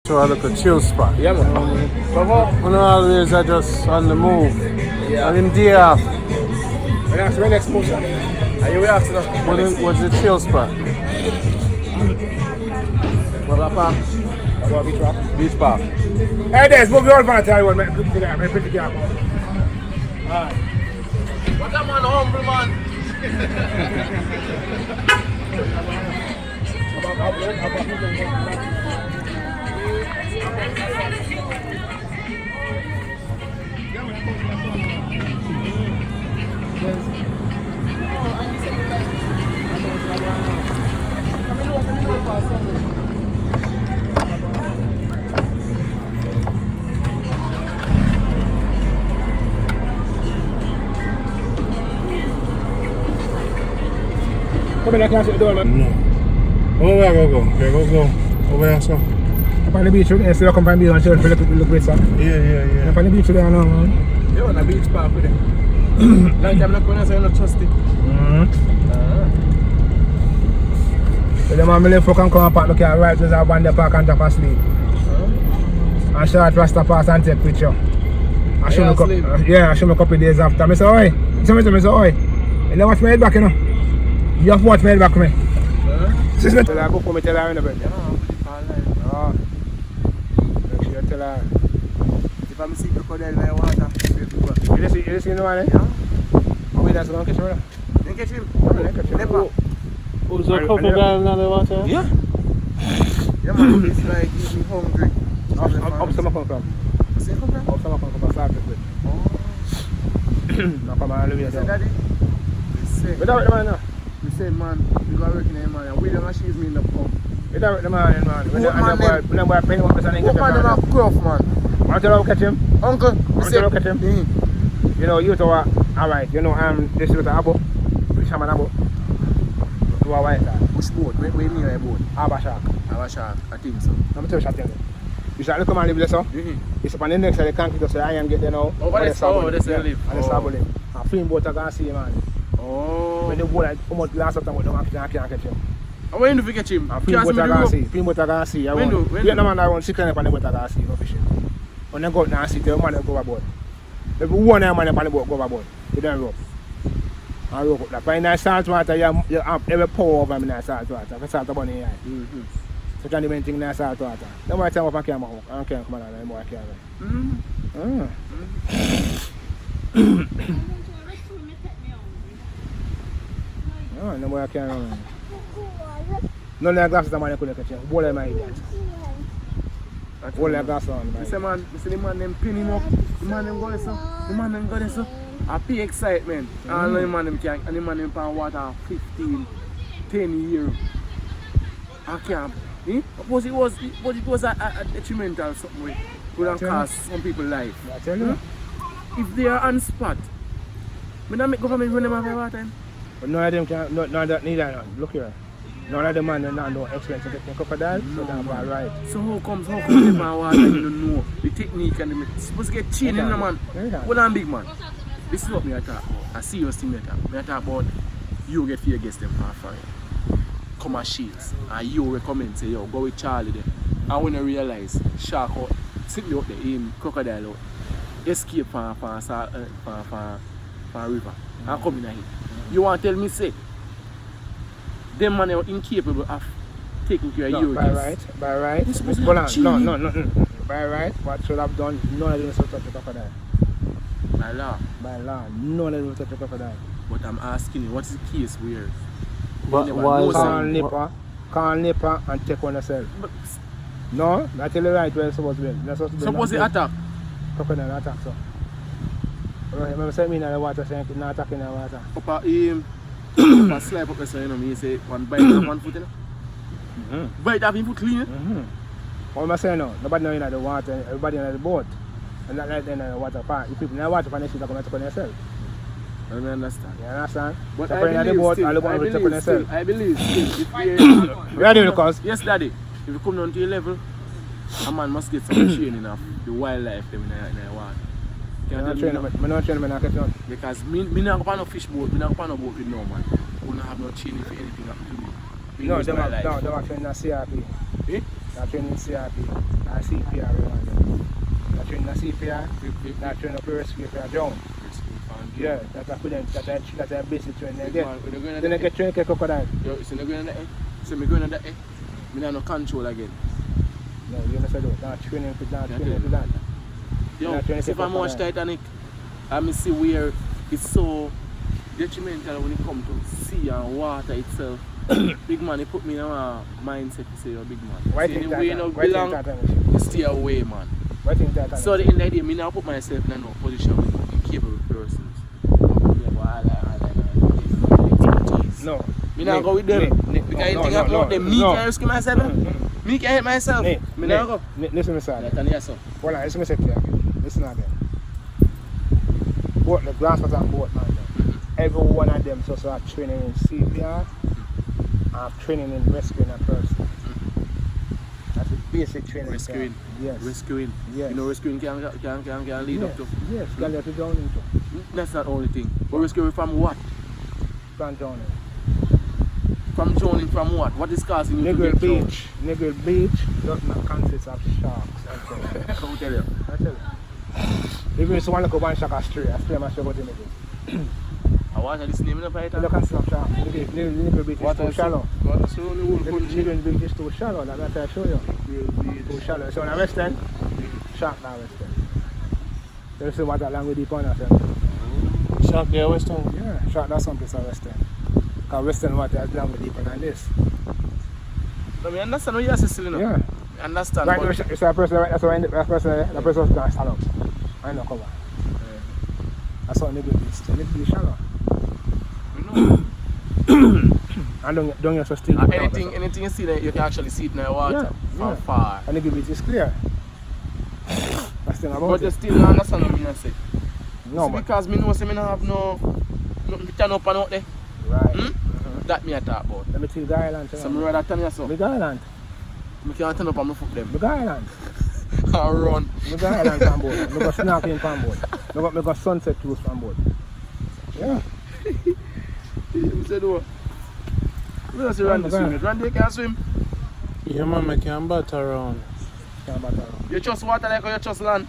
So I look a chill spot. Yeah, man. When always I just on the move. Yeah. And him day off. And that's my next motion. Are you reacting now? What's the chill spot? What about park? What about beach park? Beach park. Hey, there's move your man. Tell you what, man. Pretty girl. Alright. What that man humble, man? Come in, I can't shut the door, man. No. Over there, go. Okay, go. Over here, sir. Up on the beach, you still come from the beach and show the look great, sir. Yeah. Up on the beach, there now, man. You're on the beach park with them. Like I'm not going to say I'm not trusty. So the man will fuck and come and park, look at right, there's a band park and drop asleep. And short Rasta pass and take picture. I show me a couple of days after. I say, oi. I say, oi. You never watch my head back, you know? You have to watch my head back for me. Sister, tell her, go for me, tell her in the bed. Oh. Make sure you tell her. If I'm see crocodile in the water, you see the one, eh? Yeah. Oh, that's going to catch him, you catch him? Never. Who's the crocodile in the water? Yeah. Yeah, man, it's like he's hungry. Up some come from. See come from? Up some come from Saturday. Oh. Now come on, Louis. Daddy. But that with the man now. We said, man, we got working there, man. And we don't achieve me in the pub. We don't with the man, man. When the boy penny up and what man them have gruff, man. Want to catch him? Uncle, want to catch him? You know, you two are alright. You know, this is the abo. Which I'm an abo. You are white. Which boat? Where near a boat? Abba Shark, I think so. I'm tell you something. You shall look and live there, so? It's up on the next side of the concrete, so I am getting now. Oh, that's how they live. And the Sabolim. And film boat I can see, man. Oh. When the boat come out last time, I can't catch him. And when do you catch him? Film boat I can see. Film boat I can see. When do? The man around 6 on the boat I can see, no fishing. When they go out and see, the man go overboard. If one man on the boat go overboard, you don't rope. And rope up. Like in that salt water, you have every pour over in that salt water. If salt water in here. So can't even think in that salt water. No matter what I can't hook. I can't come on and I can't. Oh, no more I can't run. None of the glasses the man couldn't catch him. All of my idiots. All the glasses on. You see the man them pin him up. The man them go there so. I pay excitement. And the man them can and the man them pan water 15, 10 years. I can't. Suppose it was a detrimental something would have cost some people life. I tell you. If they are on spot, we don't make government run them off every time. But none of them can, none of that neither. Look here. None of them man not no experience to get crocodile, so that's all right. So how comes them on water you don't know the technique and the supposed to get chain in the man. Well I'm big man. This is what me I talk about. I see your thing I talk about you get fear against them far. Come as shields. And you recommend say yo go with Charlie there. And when you realize shark out, sit me up there in crocodile out. Escape from river and come in here. You want to tell me say them man are incapable of taking care of you? By right. No. By right, what should have done, none of them should touch the crocodile. By law, none of them touch the crocodile. But I'm asking you, what is the case where can't nipper and take on yourself? No, that's the right where it's supposed to be. Suppose they attack? Crocodile attack, so. Remember saying me in the water, saying not attacking the water. Up a slide up there, you know, me say one bite and one foot, you know? Bite have him foot clean, What am I saying now? Nobody know in the water, everybody in the boat. And not like in the water park. If people in the water park, they come and take on yourself. I don't understand. You understand? But I believe still. Ready because? Yes, Daddy. If you come down to your level, a man must get some training of the wildlife in the water. I'm not training, I catch on. Because me not go on a fish boat, me not go on a boat with no man. We don't have no training for anything up to me. No, they are training a CRP. Eh? Not training CRP, or CPR, not training CPR, not training up rescue for a drown. Yeah, that's a basic training. Then I get trained to crocodile. Yo, so I'm going to that. I don't no control again. No, you understand that. Not training for that. Yo, if I'm watching Titanic, I see where it's so detrimental when it comes to sea and water itself. Big man, he put me in a mindset to say you're a big man. Why see, think the way you belong, you stay away, man. Why think that? So at the end of the day, me now put myself in a no position with capable persons. No. Me now go with them. Because you think about them, me can rescue myself. Me can help myself. Me now go. Listen, Mr. Hold on, listen, Mr. Listen again. Both the grasshoppers and both, man. Every one of them so are training in CPR and training in rescuing a person. That's the basic training. Rescuing. Yes. Rescuing. Yes. You know rescuing can lead up to. Yes, can lead to drowning too. That's not the only thing. But rescuing from what? From drowning. From drowning from what? What is causing you to get drowned? Nigger Beach does not consist of sharks. Come tell you. I tell you. Even if someone go one shark astray, I must go to Nigger. I watch this name in the fight. Look at some sharks. Nigger Beach is too shallow. Nigger Beach is too shallow. That's what I show you. Too shallow. So in the West End, shark now West End. You see what that language deep on us. Shark there, West End? Yeah, shark that's someplace in West End. Because West End water is language deeper than this. No, I understand what you're saying, you know. Yeah. I understand. Right, but it's a person, that's why that person was going to stand up. I know, come on. That's what Nigger Beach is. Nigger Beach shallow. And don't you still anything you see there, you can actually see it in the water from far. And Nigger Beach is clear. That's the thing about but you still don't understand what I say. No, but because me know say me don't have no turn up and out there. Right. That me I talk about. Let me tell you the island. So me rather tell you so. Big island. Me can't turn up and me foot them. Big island. And run. Big island from board. Me go snorkeling from board. Me go sunset cruise from board. Yeah. You said what? We don't see Rondie swim. Rondie can swim. Yeah, man, I can bat around. You trust water like you trust land?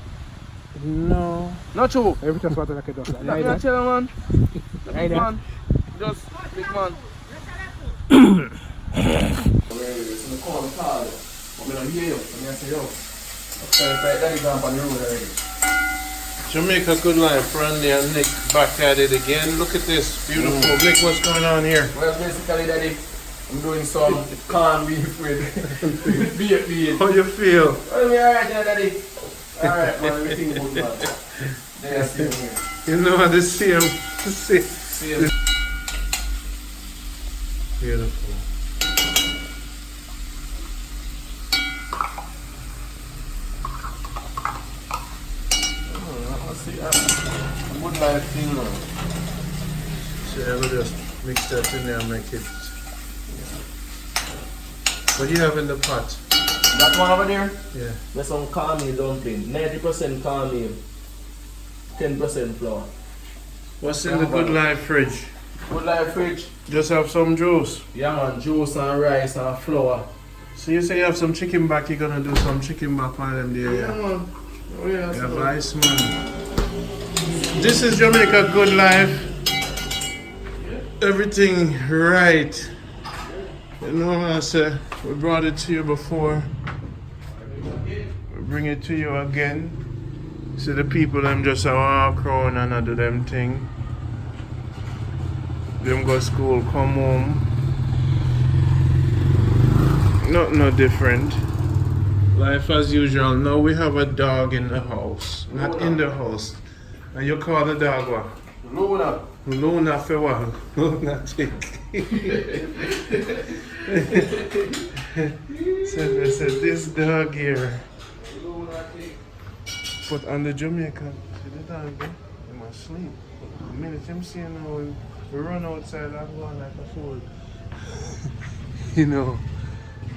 No. Not true. Every trust water like you trust land. I'm not telling man. Big man. Just big man. Jamaica Good Life, Rondie and Nick back at it again. Look at this, beautiful. Nick, what's going on here? Well, basically, Daddy, I'm doing some corned beef with beef. How you feel? Well, me alright, Daddy. Alright, man, everything good, man. Then I see him here. You know how to see him. See him. Beautiful. Good life thing now. So I will just mix that in there and make it. What do you have in the pot? That one over there? Yeah. There's some cornmeal dumpling. 90% cornmeal, 10% flour. What's in the Good Life fridge? Good life fridge. Just have some juice. Yeah, man, juice and rice and flour. So you say you have some chicken back, you're gonna do some chicken back while them there. Yeah, man. Oh, yeah, Yeah, nice, man. This is Jamaica Good Life. Everything right. You know, I said we brought it to you before. We bring it to you again. See the people them just walk around and do them thing. Them go school, come home. No different. Life as usual. Now we have a dog in the house. Not in the house. And you call the dog what? Luna. Luna for what? Luna chick. So this dog here. But on the Jamaican, see the dog, he must sleep. But the minute him see now, we run outside and go on like a fool. You know.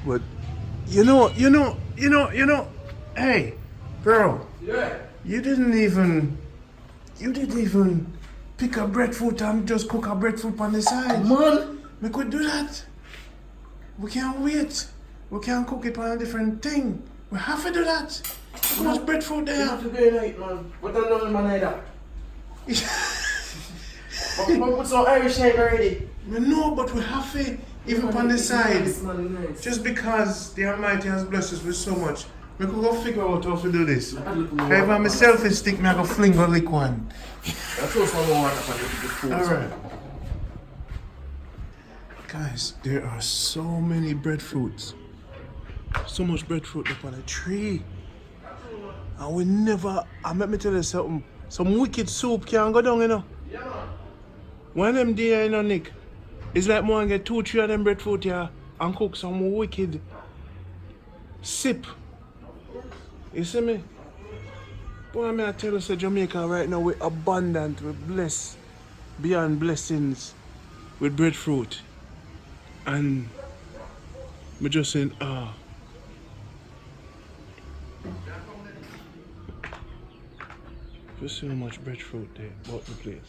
But you know, hey, girl. Yeah. You didn't even pick a breadfruit and just cook a breadfruit on the side. Man. We could do that. We can't wait. We can't cook it on a different thing. We have to do that. Too much breadfruit there. You have to go right, man. But I don't know man either. But put some Irish egg already. No, but we have to, even on the side. Just because the Almighty has blessed us with so much, we could go figure out how to do this. If I'm a selfie stick, I go fling or lick one. That's also one for the Alright. Guys, there are so many breadfruits. So much breadfruit up on a tree. And we never, let me tell you something. Some wicked soup can go down, you know. Yeah, man. One of them there, you know, Nick. It's like more and get 2-3 of them breadfruit here and cook some wicked sip. You see me? Boy, I tell you, say Jamaica right now, we're abundant, we're blessed beyond blessings with breadfruit. And we're just saying, you see how much breadfruit there about the place.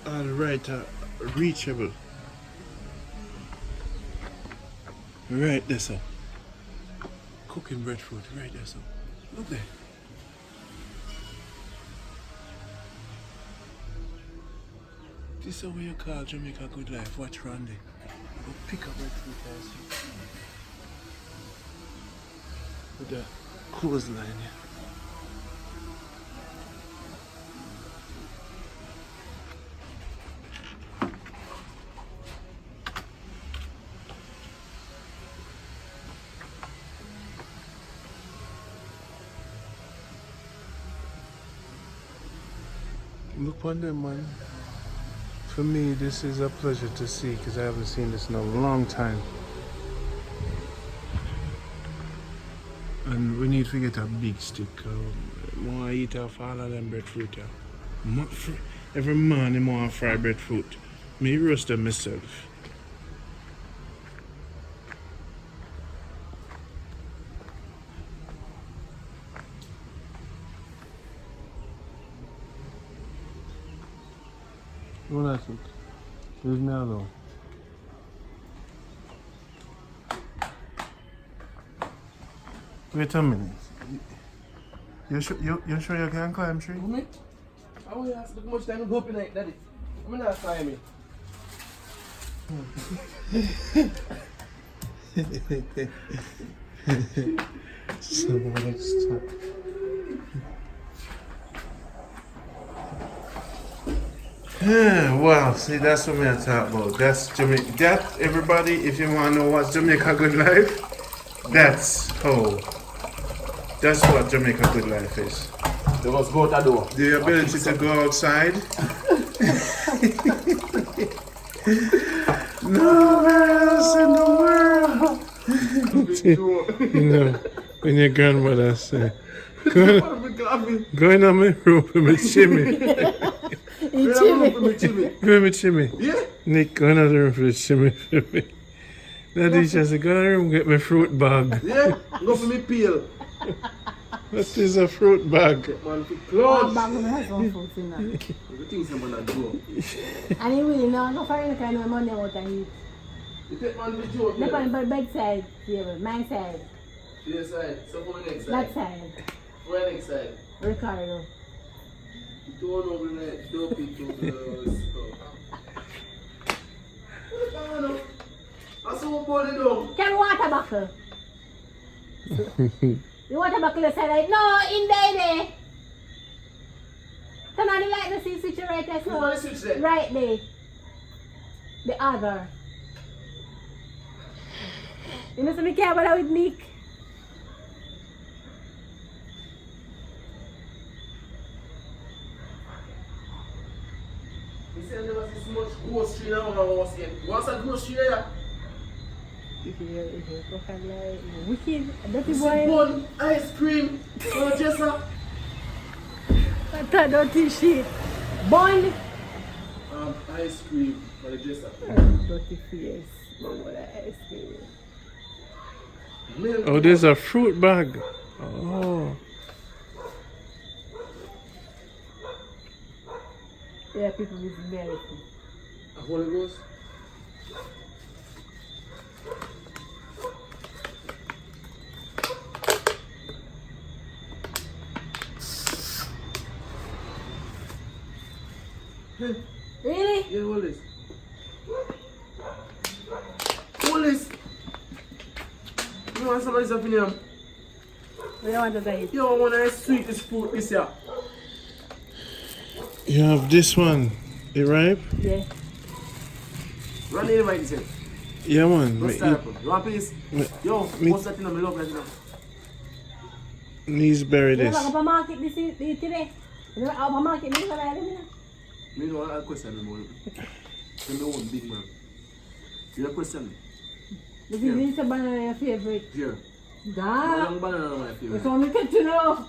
All right, reachable. Right there, sir. Cooking breadfruit, right there, sir. Look there. This is what you call Jamaica good life. Watch Rondie. Go pick up breadfruit and see. With the clothesline here. Look on them, man. For me, this is a pleasure to see because I haven't seen this in a long time. And we need to get a big stick. I eat off all of them breadfruit. Every morning I want to fry breadfruit. Me roast them myself. What I think? Leave me alone. Wait a minute. You sure you can climb tree? Me? I want to ask how much time you go up in like daddy. I'm not climbing. So much time. Well, see, that's what I'm talking about. That's Jamaica. That, everybody, if you want to know what's Jamaica good life, that's what Jamaica good life is. They must go to the door. The ability to go outside. Nowhere else in the world. You know, when your grandmother said, go in my room with my chimney. Go with chimney. Yeah. Nick, go in the room for the chimney for me. Nadisha said, go in the room get my fruit bag. Yeah, go for me peel. What is a fruit bag? Man, for clothes. Bag of has one fruit in that. Everything's someone do. And he really no for any kind of money out of it. You take man for joke. Look on the bedside table, my side. Your side. So for the next side. That side. For the next side. Ricardo. Don't over there. Don't pick up the stuff. I saw boy down. Can water buckle? The water buckle is like, no, in there. Turn on the light to see switch right there. Who want to switch there? Right there. The other. You know, so me care about with Nick. You say there was this much grocery now I was saying. What's a grocery there? If you look at like wicked, dirty You see boy. bun, ice cream, Jesser. What a dirty shit. Bun. Ice cream for the Jesser. Dirty face. What ice cream. Milk. Oh, there's a fruit bag. Oh. Yeah, people with American. A Holy Ghost. Really? Yeah, hold this. Hold this. You want some of this up in here? We don't want to buy it. Yo, one of the sweetest fruit this year. You have this one. It ripe? Yeah. Rondie, you might this here. Yeah, man. What's that apple? You want a piece? Yo, me- what's that thing on the love right now? Please bury You this. want to go to market this today? You want to go to market this today? Me don't want a question anymore. You know one big man. You have a question? This is a banana your favorite. Here. God. Long banana my It's favorite. only good to know.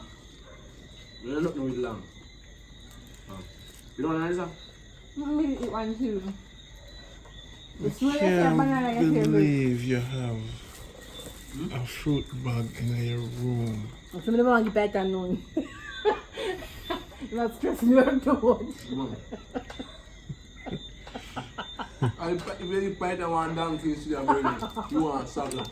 You don't know it long. You don't want to Maybe eat one too. I It's really a banana can't your favorite. believe you have a fruit bag in your room. Somebody want to get better known. Not stress me out too much. Come on. If you bite that one down, you see that burning. You want something?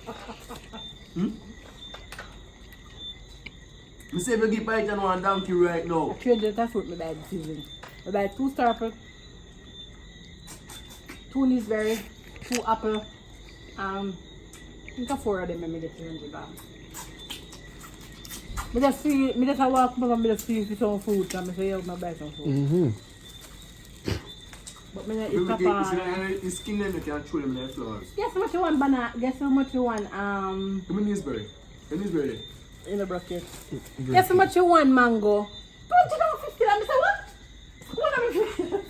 You say if you give bite that one donkey right now. I trade that fruit me buy this season. I buy 2 star apple, 2 gooseberry, 2 apple, I think 4 of them I get 300 baht. I just walk up and I just feel for some food, and I say, I buy some food. But I If eat you papa. get the skin then you can throw them in the flowers. Guess how much you want banana? Guess how much you want Give me gooseberry. The gooseberry. in the bucket? Guess how much you want mango? 20.50. I say what? What am I doing?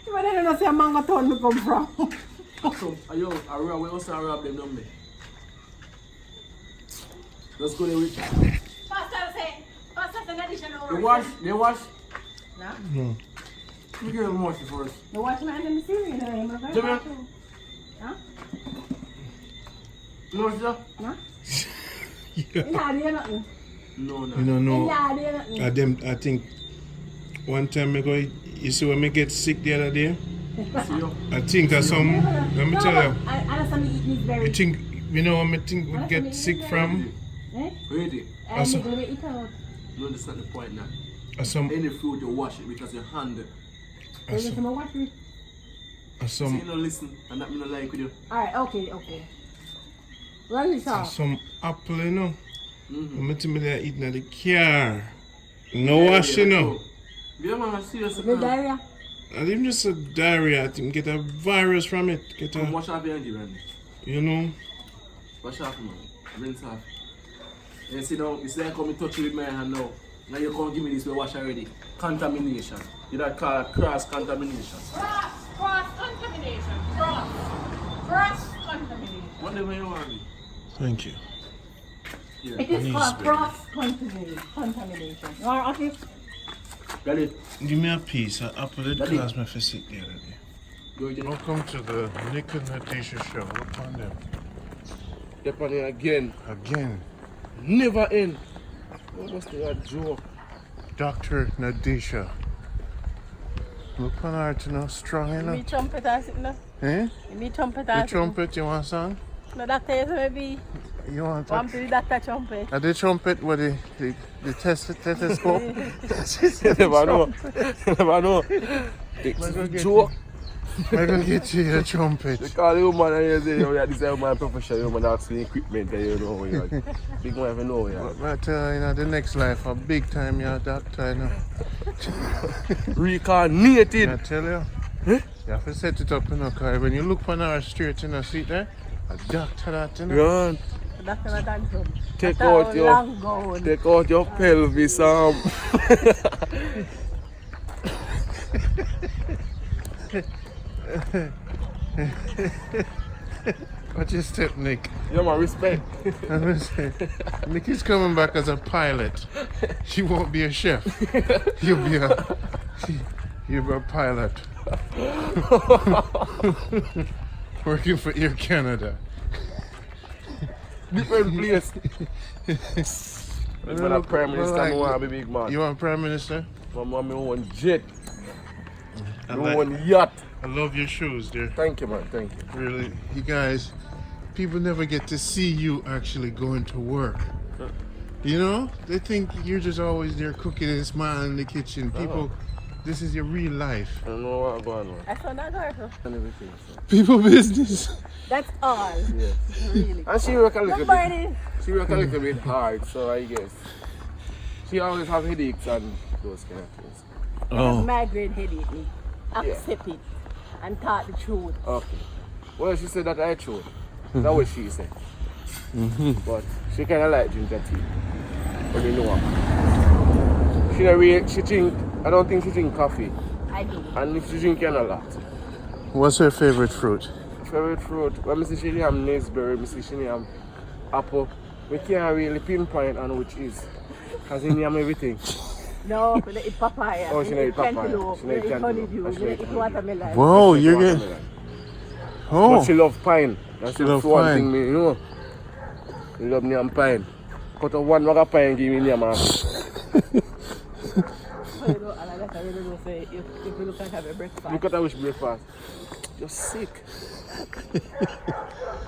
You don't know say a mango town me come from. So, yo, we also rob them, don't we? Let's go there with They wash? No. You get them wash it first. The watchman in the series, I'm a very Jimmy? Huh? You wash that? Huh? Yeah. You not doing nothing. No, no. You don't You know. not doing nothing. I think one time ago, you see when me get sick the other day? See you? I think of some, let me tell you, I understand me eat this very. I think, you know what I think we get sick from? Eh? Ready? I need to eat out. No, that's not the point now. Some, Any fruit you wash it because your hand. You need to watch me. So you don't listen and that me not like with you. Alright, okay. Run this off. some apple, you know. Mm-hmm. I'm telling me they're eating at the car. No wash, you know. Yeah, man, I see you. The diarrhea. I think just a diarrhea. I think get a virus from it. Get a, Wash off your handy, Randy. you know. Wash off, man. Rinse off. And you see now, it's like come touch you with my hand now. Now you can't give me this, we wash already. Contamination. You that call cross contamination. Cross contamination. Cross contamination. Whatever you want. Thank you. Yeah. It is called Gooseberry. cross contamination. You want okay? Got it. Give me a piece of apple. It Daddy. caused me for sick the other day. Go again. Welcome to the Nick and Nadisha show. Look on them. Step on it again. Again, Never end. What was the joke? Dr. Nadisha. Look on her, you know, strong Me enough. trumpet or something. Eh? Me trumpet The or something. trumpet, you want some? No doctor is maybe You want one that? to the doctor trumpet. The trumpet with the stethoscope? You never know. You never know. It's joke. I'm gonna get you a trumpet. Because the woman and you say, you know, this is my profession, you man ask for equipment and you know where you are. Big man even know where you are. But you know, the next life, a big time, you're a doctor, you know. Reincarnated. I tell you, you have to set it up, you know, because when you look on our street, you know, see there, a doctor that, you know. Run. The doctor not done from. Take Doctor out your- long gone. Take out your pelvis, What's your step, Nick? Yeah, man, respect. I'm gonna say, Nick is coming back as a pilot. He won't be a chef. You'll be a pilot. Working for Air Canada. Different place. When I'm prime minister, I want to be big man. You want prime minister? I want my own jet, I my like- own yacht. I love your shoes, dear. Thank you, man. Thank you. Really, you guys, people never get to see you actually going to work. You know, they think you're just always there cooking and smiling in the kitchen. People This is your real life. I don't know what going on. I found that her. And everything. So. People business. That's all. Yes. Really. And she work a little bit. Nobody. She work a little bit hard, so I guess she always have headaches and those kind of things. I have migraine headache. Me. Accept it and talk the truth. Okay. Well, she said that I true. That's what she said. But she kind of like ginger tea. When you know her. She don't really, she drink. I don't think she drink coffee. I do. And if she drink, a lot. What's her favorite fruit? Favorite fruit? When I see she have naseberry, I see she have apple. We can't really pinpoint on which is. Because she have everything. No, but eat papaya. Oh, she don't eat papaya. Cantaloupe. She don't eat Eat cantaloupe. honeydew. And she don't eat Eat honeydew. watermelon. Whoa, you're getting. Watermelon. Oh. But she love pine. That's She the love one pine. thing me, you know. She love me and pine. Cut off one bag of pine, give me name and So you know, and I really know say if you look at have a breakfast. look at how which breakfast. You're sick. You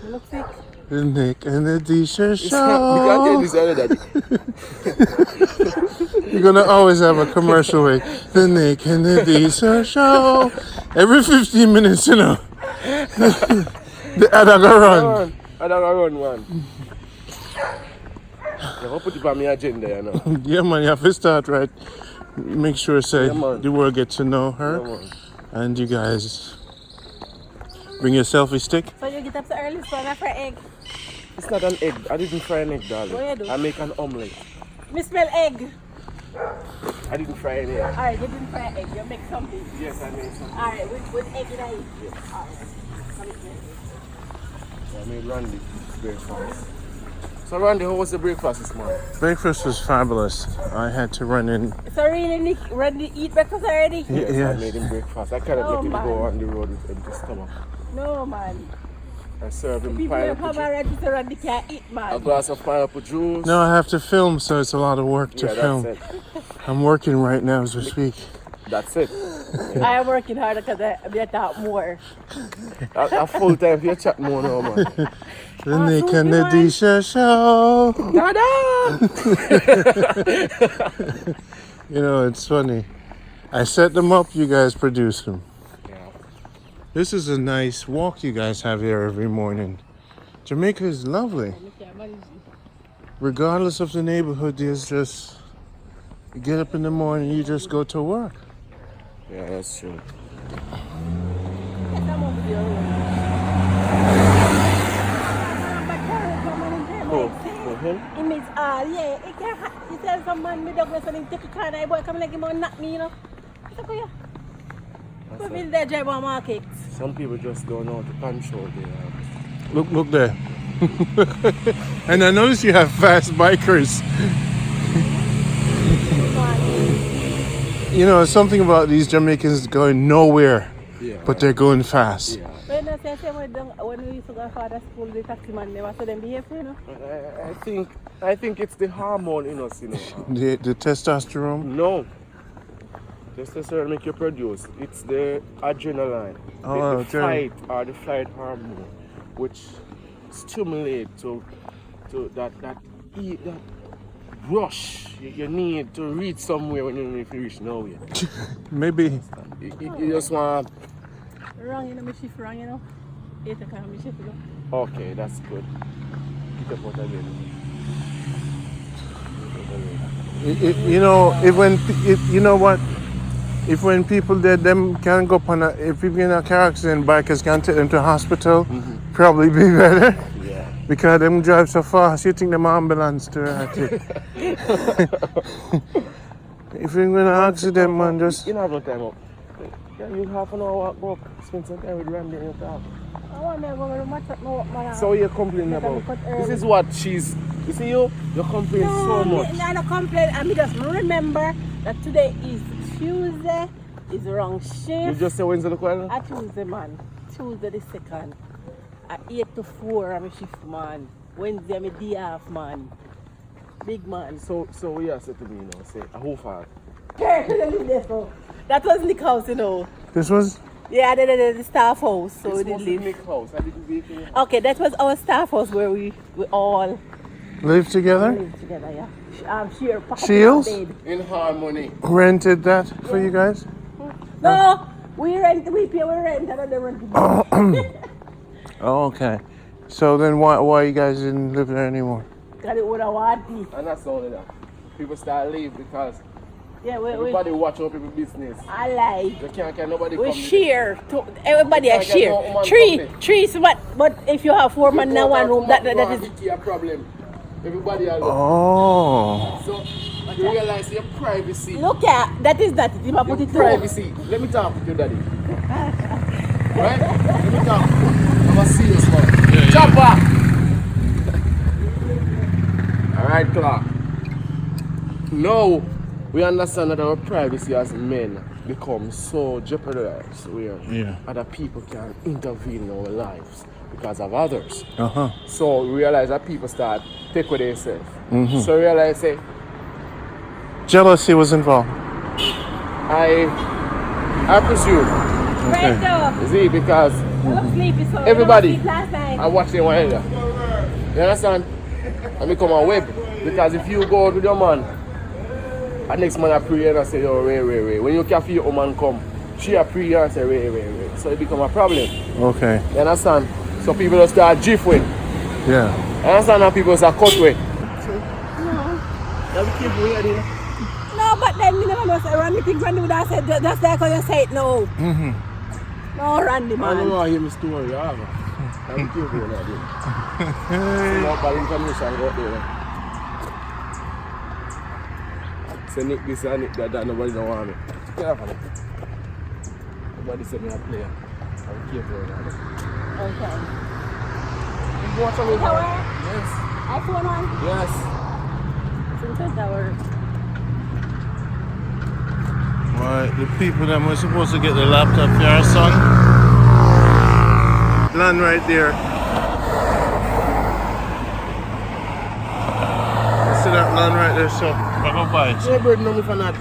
look sick. The Nick and Nadisha You can't tell show. this other daddy. You're gonna always have a commercial with the Nick and Nadisha show. Every 15 minutes, you know. The ad I go run. I don't run one. You have to put it on my agenda, you know. Yeah, man, you have to start right. Make sure say Yeah, man. the world gets to know her, Yeah, man. and you guys bring your selfie stick. So you get up so early so I fry egg. It's not an egg. I didn't fry an egg, darling. What you do? I make an omelette. Me smell egg. I didn't fry any egg. Alright, you didn't fry egg. You make something. Yes, I made some. Alright, with egg in it. Yes. Alright. Come here. I made Rondie breakfast. So Rondie, how was the breakfast this morning? Breakfast was fabulous. I had to run in. So really, Nick, Rondie eat breakfast already? Yes, I Yes. made him breakfast. I cannot Oh, let him man. go on the road with empty stomach. No, man. I serve him People who pineapple come juice, already so Rondie can't eat, a man. glass of pineapple juice. No, I have to film, so it's a lot of work to Yeah, film. that's it. I'm working right now as we speak. That's it. I am working hard because I talk more. A full time for your chat more now, man. The Nick and Nadisha show. You know, it's funny. I set them up, you guys produce them. Yeah. This is a nice walk you guys have here every morning. Jamaica is lovely. Regardless of the neighborhood, there's just, you get up in the morning, you just go to work. Yeah, that's true. Oh, him? He means all, yeah. He can't. He said some man me dog so he take a car and I boy come like him and knock me, you know. So go here. Go visit the driver market. Some people just don't know to control their Look there. And I notice you have fast bikers. You know, something about these Jamaicans going nowhere, but they're going fast. Yeah. When I say when we used to go for the school, the taxi man never saw them behave, you know. I think it's the hormone in us, you know. The testosterone. No. Testosterone make you produce. It's the adrenaline. Oh, the okay. fight or the flight hormone, which stimulate to that rush you need to reach somewhere when you reach nowhere. Maybe. You just want. Wrong, you know, me shift wrong, you know. 8 o'clock, me shift, you know. Okay, that's good. Pick up what again. You know, you know what? If when people that them can go on if people in a car accident, bikers can take them to hospital, probably be better. Yeah. Because them drive so fast, you think them ambulance to it. If you're in an accident, man, just You don't have no time up. Yeah, you half an hour walk up, spend some time with Randy in your car. I want to go to match up my work, man. So you're complaining about. This is what she's. You see you're complaining so much. I don't complain. I mean, just remember that today is Tuesday. It's wrong shift. You just say Wednesday the corner? A Tuesday, man. Tuesday the 2nd. At 8 to 4, I'm a shift, man. Wednesday, I'm a day off, man. Big man. So what you said to me, you know, say, who far? That was Nick's house, you know. this was Yeah, the staff house, so we This did was live. Nick's house. I didn't be here. Okay, that was our staff house where we all live together. live together, yeah. Share Shields? bed. In harmony. Rented that for you guys. No, we pay rent, and they rent. Oh, okay. So then why you guys didn't live there anymore? Got it with a party. And that's only that. People start leave because Yeah, everybody watch out people's business. I like. You can't nobody We come share. Everybody You a can't get share. no woman Three, company. three. So but if you have 4 men in one room, that is. a problem. Everybody alone. Oh. So you realize your privacy. Look at that is that. If I put it through. Privacy. Let me talk with you, daddy. Right? Let me talk. I'm a serious one. Chopper! Alright, Clark. Now we understand that our privacy as men becomes so jeopardized where other people can intervene in our lives because of others. So we realize that people start take with themselves. So we realize say Jealousy was involved. I presume. Right. You see, because Sleepy, so everybody last night. I watch them one another. You understand? And become a web. Because if you go out with your man, and next man I pray and I say, oh, Ray. When you can feel your woman come, she a pray and say, Ray. So it become a problem. Okay. You understand? So people just start jiff with. Yeah. You understand how people start cut with? No, but then you never know. Say, Randy thinks Randy would have said that's like how you say it. No. No, Randy, man. I don't want to hear my story, I'm careful with that. No bad information out there. Say Nick this and Nick that, nobody don't want me. Careful. Nobody said me a player. I'm careful with that. Okay. You want something? Tower? Yes. iPhone on? Yes. It's in the tower. Right, the people that were supposed to get the laptop for our son. Land right there. See that land right there, so I go buy it. Yeah, bird, no me for not.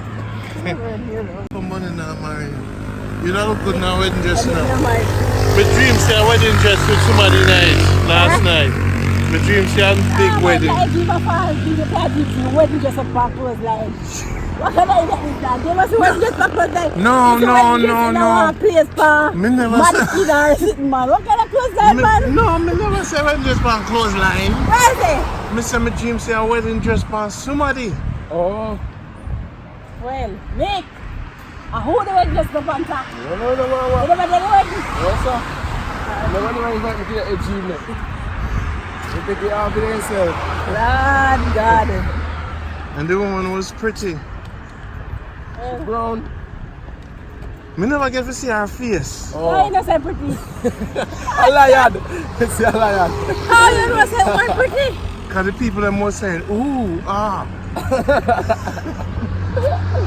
For money now, Mary. You don't look good now, wedding dress now. My My dreams say a wedding dress with somebody nice last night. My dreams say a big wedding. I give a fan, give a party to wedding just a pack was like. What can I get that? They must wear just a clothes like. No. Place pa. Me never Man, say. kid are sitting man. What kind of clothes that man? No, me never say wedding dress on clothesline. Where is it? Me say my dreams say a wedding dress on somebody. Oh. Well, Nick. Who the wedding just up on top? No. You never did the wedding? No, sir. Nobody want to invite me to the achievement. You take it out for yourself. Lord God. And the woman was pretty. Brown. Me never get to see her face. Why you not say pretty? A lion. It's a lion. How you not say one pretty? Because the people that was saying, ooh, ah.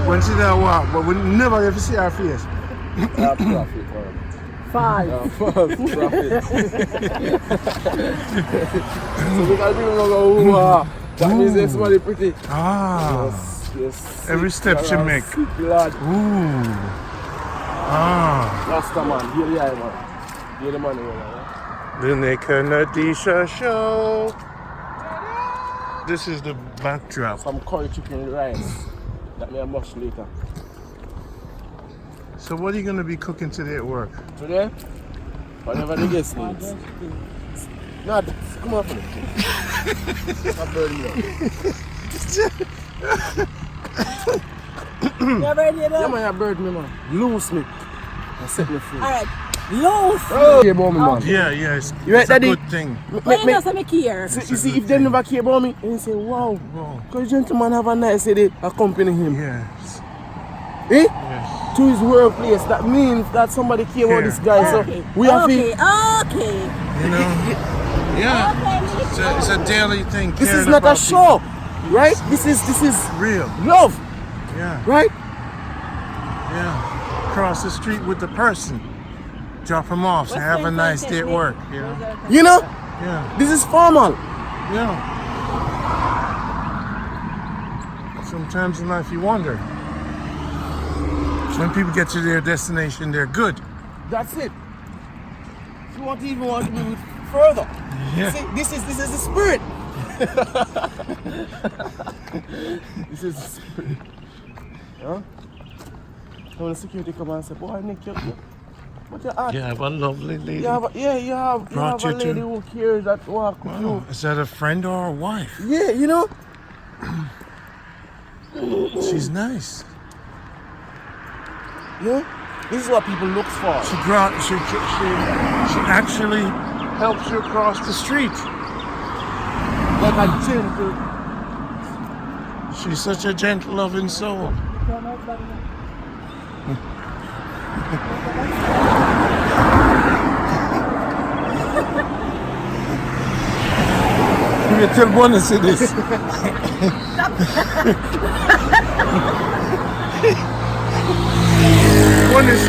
When she there walk, but we never get to see her face. Profit, man. Five. Profit. So we got people go, ooh, ah. That means there's somebody pretty. Ah. Yes. Every step she make. Blood. Ooh. Ah. Rasta man, hear the eye man. Hear the money man. The Nick and Nadisha show. This is the backdrop. Some curry chicken and rice. That may I much later. So what are you going to be cooking today at work? Today? Whatever the guest needs. No, come on for me. Stop burning me. You ready Yeah, now? man, you bird me, man. Loose me. And set me free. Alright. Loose. Oh, care about me, man. Yeah, it's, You right, it's a Daddy? good thing. Why you not say me care? So, you see, if they never care about me, and you say, wow, because gentleman have a nice day, they accompany him. Yes. Eh? Yes. To his workplace. That means that somebody care about this guy. So we have to. Okay. You know? Yeah. It's a daily thing. This is caring not a about show, right? This is people. Real. love, Yeah. right? Yeah. Cross the street with the person. Drop him off. Say, have a nice day at work. You know? You know, Yeah. this is formal. Yeah. Sometimes in life you wonder. When people get to their destination, they're good. That's it. If you want to move further, Yeah. see, this is the spirit. This is the spirit. Huh? when the security come and say, boy, Nick, but you're hot. You have a lovely lady. You have a Brought you lady to- who cares that walk with you. Is that a friend or a wife? Yeah, you know? She's nice. Yeah? This is what people look for. She actually helps you cross the street. Like a gentle. She's such a gentle, loving soul. You tell one to see this. One is